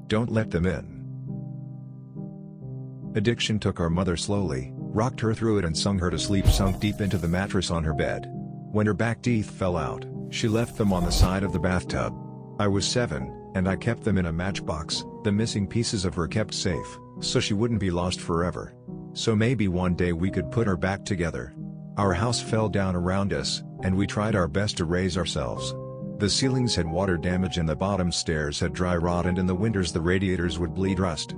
Don't let them in. Addiction took our mother slowly, rocked her through it and sung her to sleep, sunk deep into the mattress on her bed. When her back teeth fell out, she left them on the side of the bathtub. I was 7, and I kept them in a matchbox, the missing pieces of her kept safe, so she wouldn't be lost forever. So maybe one day we could put her back together. Our house fell down around us, and we tried our best to raise ourselves. The ceilings had water damage and the bottom stairs had dry rot, and in the winters the radiators would bleed rust.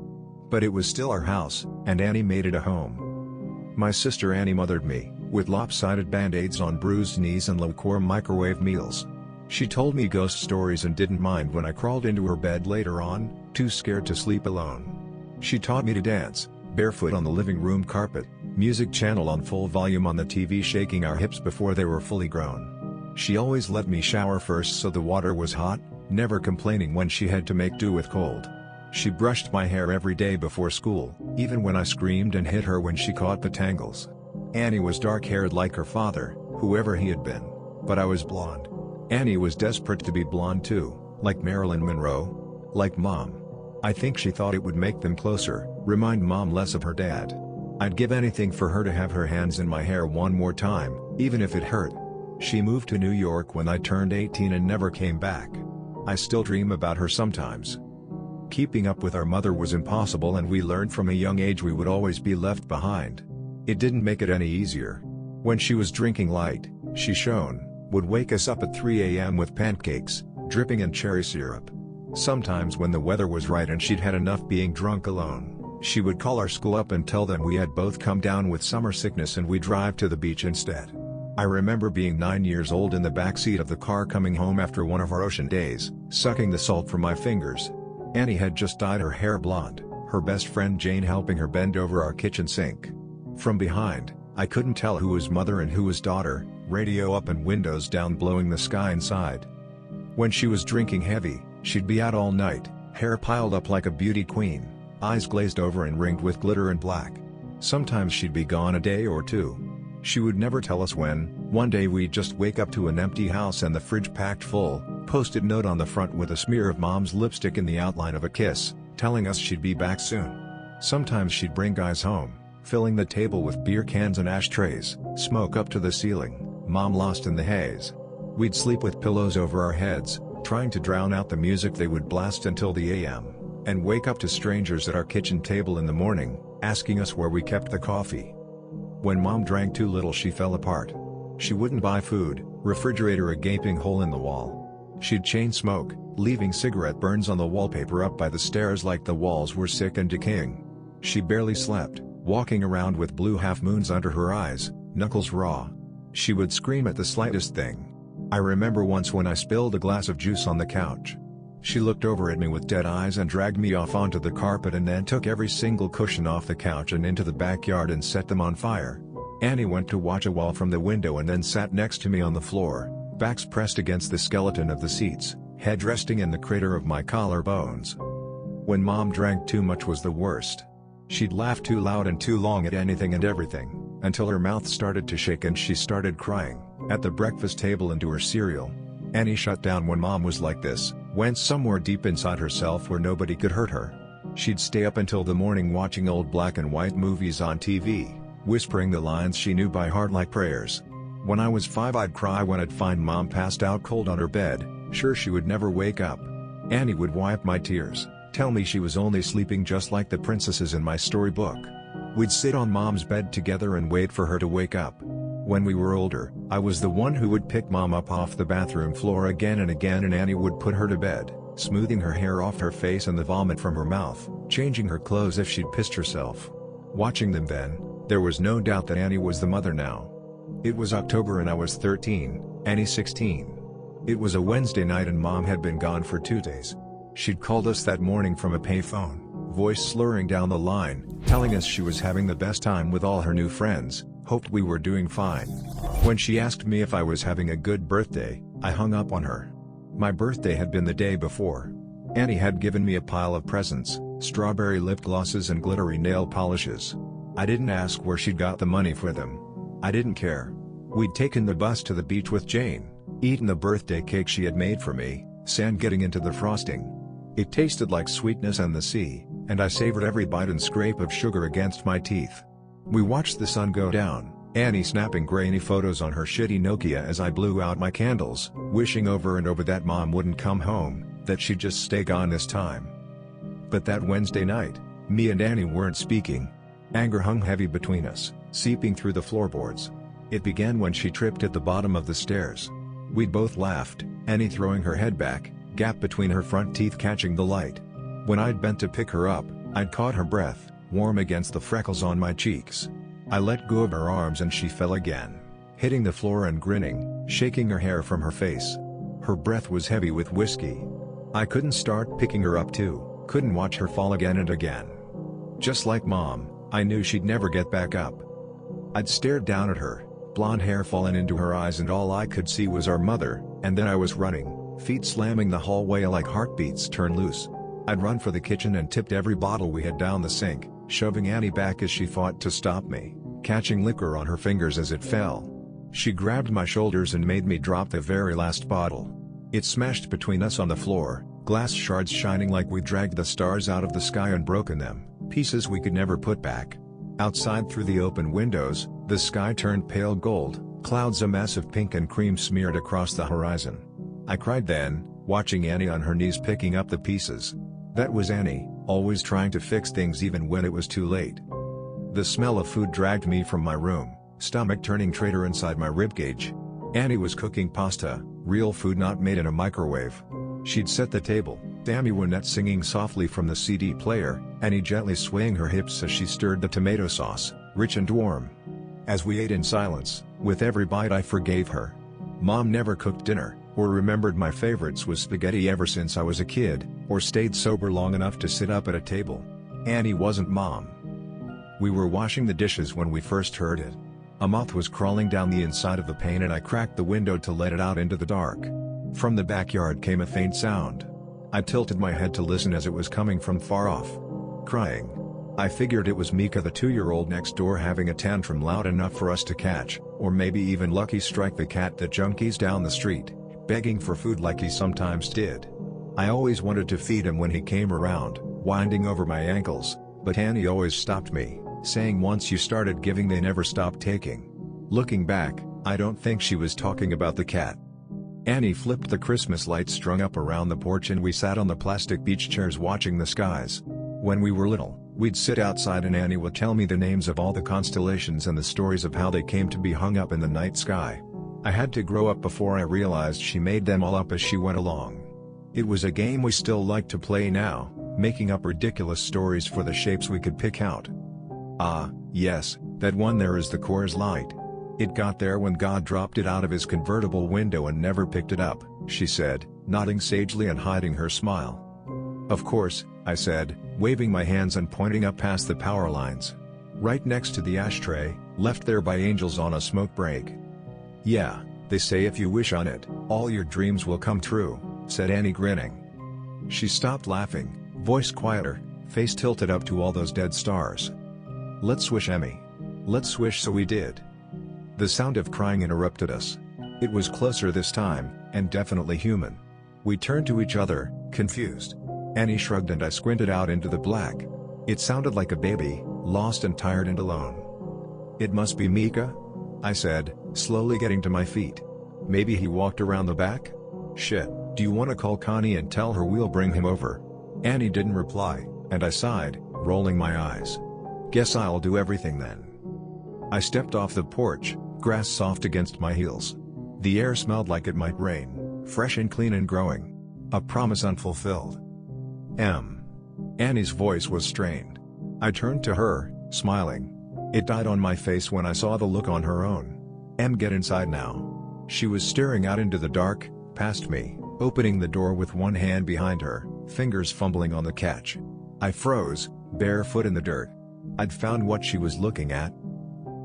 But it was still our house, and Annie made it a home. My sister Annie mothered me, with lopsided band-aids on bruised knees and low-core microwave meals. She told me ghost stories and didn't mind when I crawled into her bed later on, too scared to sleep alone. She taught me to dance, barefoot on the living room carpet, music channel on full volume on the TV, shaking our hips before they were fully grown. She always let me shower first so the water was hot, never complaining when she had to make do with cold. She brushed my hair every day before school, even when I screamed and hit her when she caught the tangles. Annie was dark-haired like her father, whoever he had been, but I was blonde. Annie was desperate to be blonde too, like Marilyn Monroe, like Mom. I think she thought it would make them closer, remind Mom less of her dad. I'd give anything for her to have her hands in my hair one more time, even if it hurt. She moved to New York when I turned 18 and never came back. I still dream about her sometimes. Keeping up with our mother was impossible, and we learned from a young age we would always be left behind. It didn't make it any easier. When she was drinking light, she shone, would wake us up at 3 a.m. with pancakes, dripping in cherry syrup. Sometimes when the weather was right and she'd had enough being drunk alone, she would call our school up and tell them we had both come down with summer sickness and we'd drive to the beach instead. I remember being 9 years old in the backseat of the car coming home after one of our ocean days, sucking the salt from my fingers. Annie had just dyed her hair blonde, her best friend Jane helping her bend over our kitchen sink. From behind, I couldn't tell who was mother and who was daughter, radio up and windows down blowing the sky inside. When she was drinking heavy, she'd be out all night, hair piled up like a beauty queen, eyes glazed over and ringed with glitter and black. Sometimes she'd be gone a day or two. She would never tell us when. One day we'd just wake up to an empty house and the fridge packed full, post-it note on the front with a smear of Mom's lipstick in the outline of a kiss, telling us she'd be back soon. Sometimes she'd bring guys home, filling the table with beer cans and ashtrays, smoke up to the ceiling, Mom lost in the haze. We'd sleep with pillows over our heads, trying to drown out the music they would blast until the a.m., and wake up to strangers at our kitchen table in the morning, asking us where we kept the coffee. When Mom drank too little she fell apart. She wouldn't buy food, refrigerator a gaping hole in the wall. She'd chain smoke, leaving cigarette burns on the wallpaper up by the stairs like the walls were sick and decaying. She barely slept, walking around with blue half-moons under her eyes, knuckles raw. She would scream at the slightest thing. I remember once when I spilled a glass of juice on the couch. She looked over at me with dead eyes and dragged me off onto the carpet and then took every single cushion off the couch and into the backyard and set them on fire. Annie went to watch a wall from the window and then sat next to me on the floor, backs pressed against the skeleton of the seats, head resting in the crater of my collarbones. When Mom drank too much was the worst. She'd laugh too loud and too long at anything and everything, until her mouth started to shake and she started crying, at the breakfast table and to her cereal. Annie shut down when Mom was like this, went somewhere deep inside herself where nobody could hurt her. She'd stay up until the morning watching old black and white movies on TV, whispering the lines she knew by heart like prayers. When I was 5 I'd cry when I'd find Mom passed out cold on her bed, sure she would never wake up. Annie would wipe my tears, tell me she was only sleeping just like the princesses in my storybook. We'd sit on Mom's bed together and wait for her to wake up. When we were older, I was the one who would pick Mom up off the bathroom floor again and again, and Annie would put her to bed, smoothing her hair off her face and the vomit from her mouth, changing her clothes if she'd pissed herself. Watching them then, there was no doubt that Annie was the mother now. It was October and I was 13, Annie 16. It was a Wednesday night and Mom had been gone for 2 days. She'd called us that morning from a payphone, voice slurring down the line, telling us she was having the best time with all her new friends, hoped we were doing fine. When she asked me if I was having a good birthday, I hung up on her. My birthday had been the day before. Annie had given me a pile of presents, strawberry lip glosses and glittery nail polishes. I didn't ask where she'd got the money for them. I didn't care. We'd taken the bus to the beach with Jane, eaten the birthday cake she had made for me, sand getting into the frosting. It tasted like sweetness and the sea, and I savored every bite and scrape of sugar against my teeth. We watched the sun go down, Annie snapping grainy photos on her shitty Nokia as I blew out my candles, wishing over and over that Mom wouldn't come home, that she'd just stay gone this time. But that Wednesday night, me and Annie weren't speaking. Anger hung heavy between us, seeping through the floorboards. It began when she tripped at the bottom of the stairs. We'd both laughed, Annie throwing her head back, gap between her front teeth catching the light. When I'd bent to pick her up, I'd caught her breath, warm against the freckles on my cheeks. I let go of her arms and she fell again, hitting the floor and grinning, shaking her hair from her face. Her breath was heavy with whiskey. I couldn't start picking her up too, couldn't watch her fall again and again. Just like Mom, I knew she'd never get back up. I'd stared down at her, blonde hair fallen into her eyes, and all I could see was our mother, and then I was running, feet slamming the hallway like heartbeats turned loose. I'd run for the kitchen and tipped every bottle we had down the sink, shoving Annie back as she fought to stop me, catching liquor on her fingers as it fell. She grabbed my shoulders and made me drop the very last bottle. It smashed between us on the floor, glass shards shining like we dragged the stars out of the sky and broken them, pieces we could never put back. Outside through the open windows, the sky turned pale gold, clouds a mess of pink and cream smeared across the horizon. I cried then, watching Annie on her knees picking up the pieces. That was Annie, always trying to fix things even when it was too late. The smell of food dragged me from my room, stomach turning traitor inside my ribcage. Annie was cooking pasta, real food not made in a microwave. She'd set the table, Tammy Wynette singing softly from the CD player, Annie gently swaying her hips as she stirred the tomato sauce, rich and warm. As we ate in silence, with every bite I forgave her. Mom never cooked dinner, or remembered my favorites was spaghetti ever since I was a kid, or stayed sober long enough to sit up at a table. Annie wasn't Mom. We were washing the dishes when we first heard it. A moth was crawling down the inside of the pane and I cracked the window to let it out into the dark. From the backyard came a faint sound. I tilted my head to listen as it was coming from far off. Crying. I figured it was Mika, the 2-year-old next door, having a tantrum loud enough for us to catch, or maybe even Lucky Strike, the cat that junkies down the street, begging for food like he sometimes did. I always wanted to feed him when he came around, winding over my ankles, but Annie always stopped me, saying once you started giving they never stopped taking. Looking back, I don't think she was talking about the cat. Annie flipped the Christmas lights strung up around the porch and we sat on the plastic beach chairs watching the skies. When we were little, we'd sit outside and Annie would tell me the names of all the constellations and the stories of how they came to be hung up in the night sky. I had to grow up before I realized she made them all up as she went along. It was a game we still like to play now, making up ridiculous stories for the shapes we could pick out. Ah, yes, that one there is the Coors Light. It got there when God dropped it out of his convertible window and never picked it up, she said, nodding sagely and hiding her smile. Of course, I said, waving my hands and pointing up past the power lines. Right next to the ashtray, left there by angels on a smoke break. Yeah, they say if you wish on it, all your dreams will come true, said Annie, grinning. She stopped laughing, voice quieter, face tilted up to all those dead stars. Let's wish, Emmy. Let's wish. So we did. The sound of crying interrupted us. It was closer this time, and definitely human. We turned to each other, confused. Annie shrugged and I squinted out into the black. It sounded like a baby, lost and tired and alone. It must be Mika? I said, slowly getting to my feet. Maybe he walked around the back? Shit, do you want to call Connie and tell her we'll bring him over? Annie didn't reply, and I sighed, rolling my eyes. Guess I'll do everything then. I stepped off the porch, grass soft against my heels. The air smelled like it might rain, fresh and clean and growing. A promise unfulfilled. Annie's voice was strained. I turned to her, smiling. It died on my face when I saw the look on her own. Get inside now. She was staring out into the dark, past me, opening the door with one hand behind her, fingers fumbling on the catch. I froze, barefoot in the dirt. I'd found what she was looking at.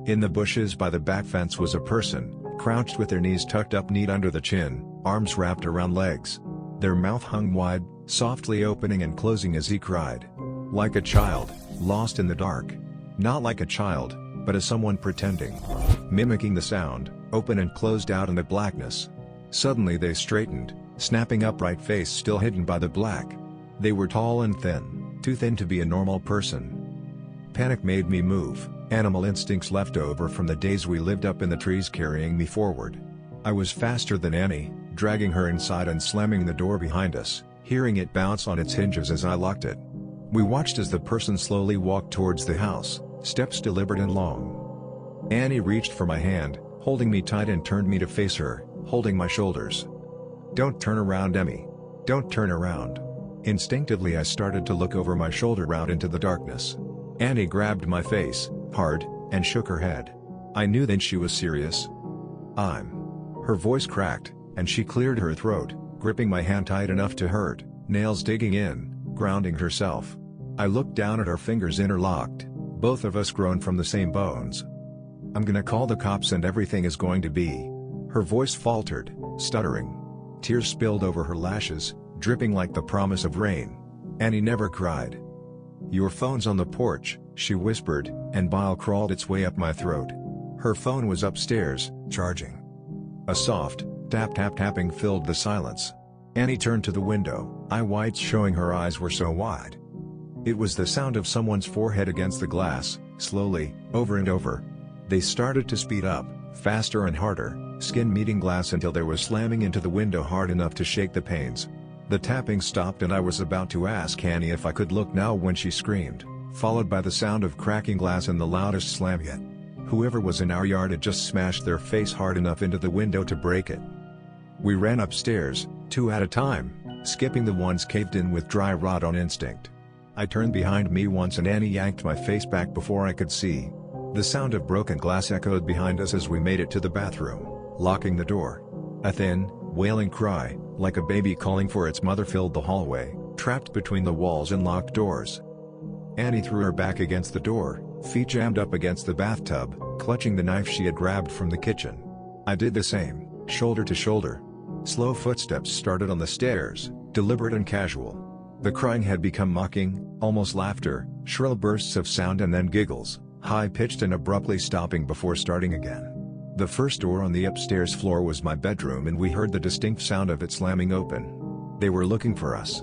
In the bushes by the back fence was a person, crouched with their knees tucked up neat under the chin, arms wrapped around legs. Their mouth hung wide, softly opening and closing as he cried. Like a child, lost in the dark. Not like a child, but as someone pretending. Mimicking the sound, open and closed out in the blackness. Suddenly they straightened, snapping upright, face still hidden by the black. They were tall and thin, too thin to be a normal person. Panic made me move, animal instincts left over from the days we lived up in the trees carrying me forward. I was faster than Annie, dragging her inside and slamming the door behind us, hearing it bounce on its hinges as I locked it. We watched as the person slowly walked towards the house, steps deliberate and long. Annie reached for my hand, holding me tight and turned me to face her, holding my shoulders. "Don't turn around, Emmy. Don't turn around." Instinctively I started to look over my shoulder out into the darkness. Annie grabbed my face, hard, and shook her head. I knew then she was serious. Her voice cracked, and she cleared her throat, gripping my hand tight enough to hurt, nails digging in, grounding herself. I looked down at our fingers interlocked, both of us grown from the same bones. "I'm gonna call the cops and everything is going to be..." Her voice faltered, stuttering. Tears spilled over her lashes, dripping like the promise of rain. Annie never cried. "Your phone's on the porch," she whispered, and bile crawled its way up my throat. Her phone was upstairs, charging. A soft, tapping filled the silence. Annie turned to the window, eye whites showing her eyes were so wide. It was the sound of someone's forehead against the glass, slowly, over and over. They started to speed up, faster and harder, skin meeting glass until there was slamming into the window hard enough to shake the panes. The tapping stopped and I was about to ask Annie if I could look now when she screamed, followed by the sound of cracking glass and the loudest slam yet. Whoever was in our yard had just smashed their face hard enough into the window to break it. We ran upstairs, two at a time, skipping the ones caved in with dry rot on instinct. I turned behind me once and Annie yanked my face back before I could see. The sound of broken glass echoed behind us as we made it to the bathroom, locking the door. A thin, wailing cry, like a baby calling for its mother, filled the hallway, trapped between the walls and locked doors. Annie threw her back against the door, feet jammed up against the bathtub, clutching the knife she had grabbed from the kitchen. I did the same, shoulder to shoulder. Slow footsteps started on the stairs, deliberate and casual. The crying had become mocking, almost laughter, shrill bursts of sound and then giggles, high-pitched and abruptly stopping before starting again. The first door on the upstairs floor was my bedroom and we heard the distinct sound of it slamming open. They were looking for us.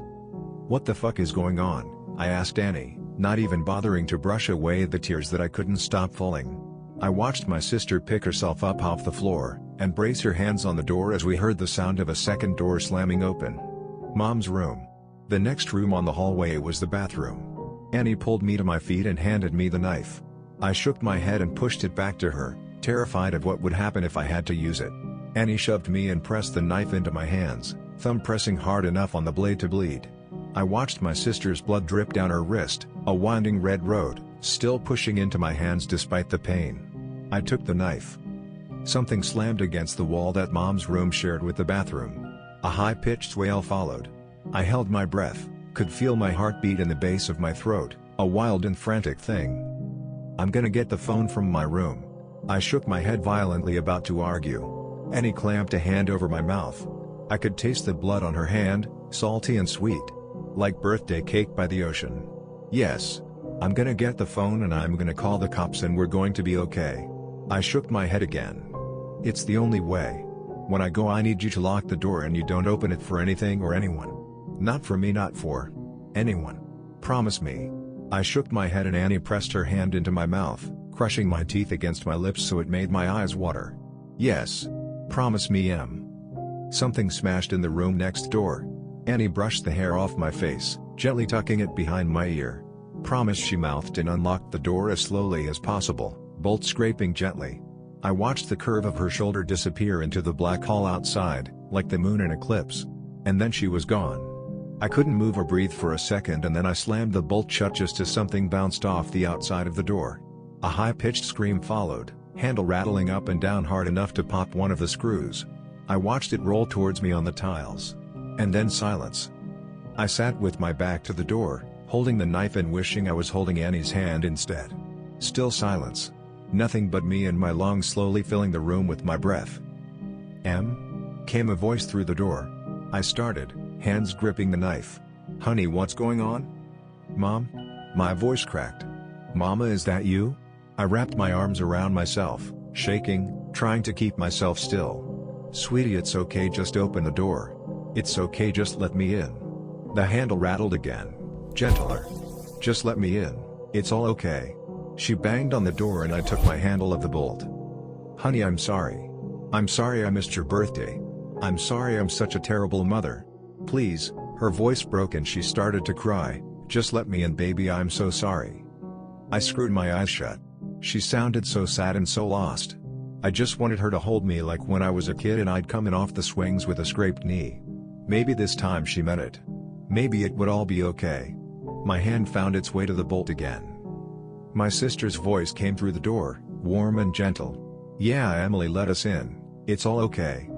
"What the fuck is going on?" I asked Annie, not even bothering to brush away the tears that I couldn't stop falling. I watched my sister pick herself up off the floor, and brace her hands on the door as we heard the sound of a second door slamming open. Mom's room. The next room on the hallway was the bathroom. Annie pulled me to my feet and handed me the knife. I shook my head and pushed it back to her, terrified of what would happen if I had to use it. Annie shoved me and pressed the knife into my hands, thumb pressing hard enough on the blade to bleed. I watched my sister's blood drip down her wrist, a winding red road, still pushing into my hands despite the pain. I took the knife. Something slammed against the wall that Mom's room shared with the bathroom. A high-pitched wail followed. I held my breath, could feel my heartbeat in the base of my throat, a wild and frantic thing. "I'm gonna get the phone from my room." I shook my head violently, about to argue. Annie clamped a hand over my mouth. I could taste the blood on her hand, salty and sweet. Like birthday cake by the ocean. "Yes. I'm gonna get the phone and I'm gonna call the cops and we're going to be okay." I shook my head again. "It's the only way. When I go I need you to lock the door and you don't open it for anything or anyone. Not for me, not for anyone. Promise me." I shook my head and Annie pressed her hand into my mouth, crushing my teeth against my lips so it made my eyes water. "Yes. Promise me, Em." Something smashed in the room next door. Annie brushed the hair off my face, gently tucking it behind my ear. "Promise," she mouthed and unlocked the door as slowly as possible, bolt scraping gently. I watched the curve of her shoulder disappear into the black hall outside, like the moon in eclipse. And then she was gone. I couldn't move or breathe for a second and then I slammed the bolt shut just as something bounced off the outside of the door. A high-pitched scream followed, handle rattling up and down hard enough to pop one of the screws. I watched it roll towards me on the tiles. And then silence. I sat with my back to the door, holding the knife and wishing I was holding Annie's hand instead. Still silence. Nothing but me and my lungs slowly filling the room with my breath. "Em?" came a voice through the door. I started, hands gripping the knife. "Honey, what's going on?" "Mom?" My voice cracked. "Mama, is that you?" I wrapped my arms around myself, shaking, trying to keep myself still. "Sweetie, it's okay, just open the door. It's okay, just let me in." The handle rattled again. Gentler. Just let me in. It's all okay. She banged on the door and I took my handle of the bolt. Honey, I'm sorry. I'm sorry I missed your birthday. I'm sorry I'm such a terrible mother. Please. Her voice broke and she started to cry. Just let me in, baby, I'm so sorry. I screwed my eyes shut. She sounded so sad and so lost. I just wanted her to hold me like when I was a kid and I'd come in off the swings with a scraped knee. Maybe this time she meant it. Maybe it would all be okay. My hand found its way to the bolt again. My sister's voice came through the door, warm and gentle. Yeah, Emily, let us in. It's all okay.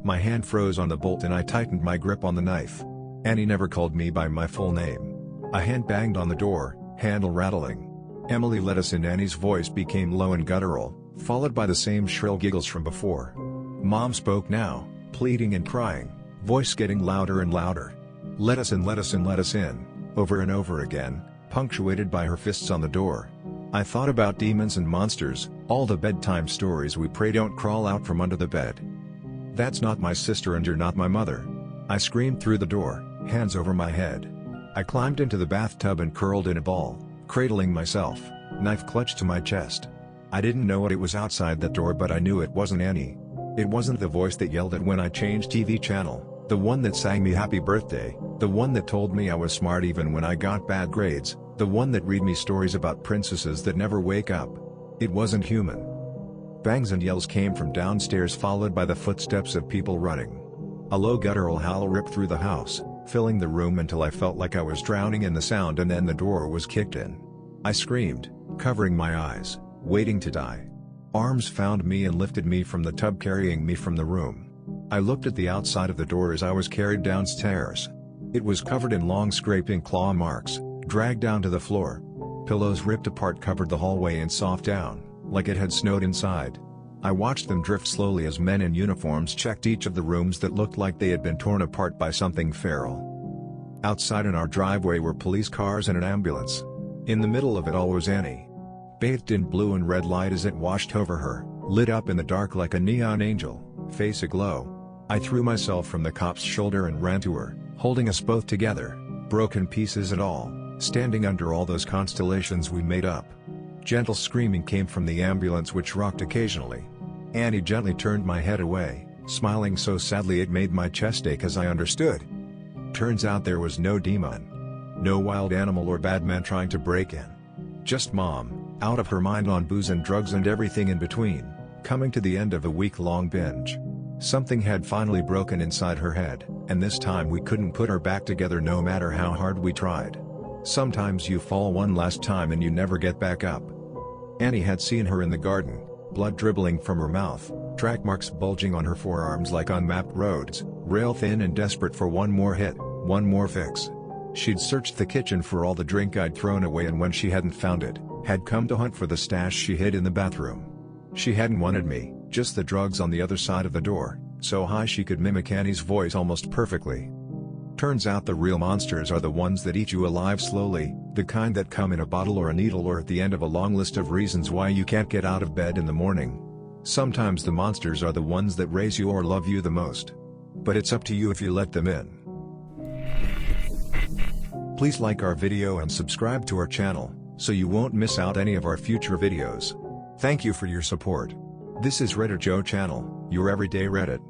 My hand froze on the bolt and I tightened my grip on the knife. Annie never called me by my full name. A hand banged on the door, handle rattling. Emily, let us in. Annie's voice became low and guttural, followed by the same shrill giggles from before. Mom spoke now, pleading and crying, voice getting louder and louder. Let us in, let us in, let us in, over and over again, punctuated by her fists on the door. I thought about demons and monsters, all the bedtime stories we pray don't crawl out from under the bed. That's not my sister and you're not my mother. I screamed through the door, hands over my head. I climbed into the bathtub and curled in a ball, cradling myself, knife clutched to my chest. I didn't know what it was outside that door, but I knew it wasn't Annie. It wasn't the voice that yelled at when I changed TV channel, the one that sang me happy birthday, the one that told me I was smart even when I got bad grades, the one that read me stories about princesses that never wake up. It wasn't human. Bangs and yells came from downstairs, followed by the footsteps of people running. A low guttural howl ripped through the house, filling the room until I felt like I was drowning in the sound, and then the door was kicked in. I screamed, covering my eyes, waiting to die. Arms found me and lifted me from the tub, carrying me from the room. I looked at the outside of the door as I was carried downstairs. It was covered in long scraping claw marks, dragged down to the floor. Pillows ripped apart covered the hallway in soft down, like it had snowed inside. I watched them drift slowly as men in uniforms checked each of the rooms that looked like they had been torn apart by something feral. Outside in our driveway were police cars and an ambulance. In the middle of it all was Annie. Bathed in blue and red light as it washed over her, lit up in the dark like a neon angel, face aglow. I threw myself from the cop's shoulder and ran to her, holding us both together, broken pieces and all, standing under all those constellations we made up. Gentle screaming came from the ambulance, which rocked occasionally. Annie gently turned my head away, smiling so sadly it made my chest ache as I understood. Turns out there was no demon. No wild animal or bad man trying to break in. Just Mom, out of her mind on booze and drugs and everything in between, coming to the end of a week-long binge. Something had finally broken inside her head, and this time we couldn't put her back together no matter how hard we tried. Sometimes you fall one last time and you never get back up. Annie had seen her in the garden, blood dribbling from her mouth, track marks bulging on her forearms like unmapped roads, rail thin and desperate for one more hit, one more fix. She'd searched the kitchen for all the drink I'd thrown away, and when she hadn't found it, had come to hunt for the stash she hid in the bathroom. She hadn't wanted me, just the drugs on the other side of the door, so high she could mimic Annie's voice almost perfectly. Turns out the real monsters are the ones that eat you alive slowly, the kind that come in a bottle or a needle or at the end of a long list of reasons why you can't get out of bed in the morning. Sometimes the monsters are the ones that raise you or love you the most. But it's up to you if you let them in. Please like our video and subscribe to our channel, so you won't miss out any of our future videos. Thank you for your support. This is RedditJoe channel, your everyday Reddit.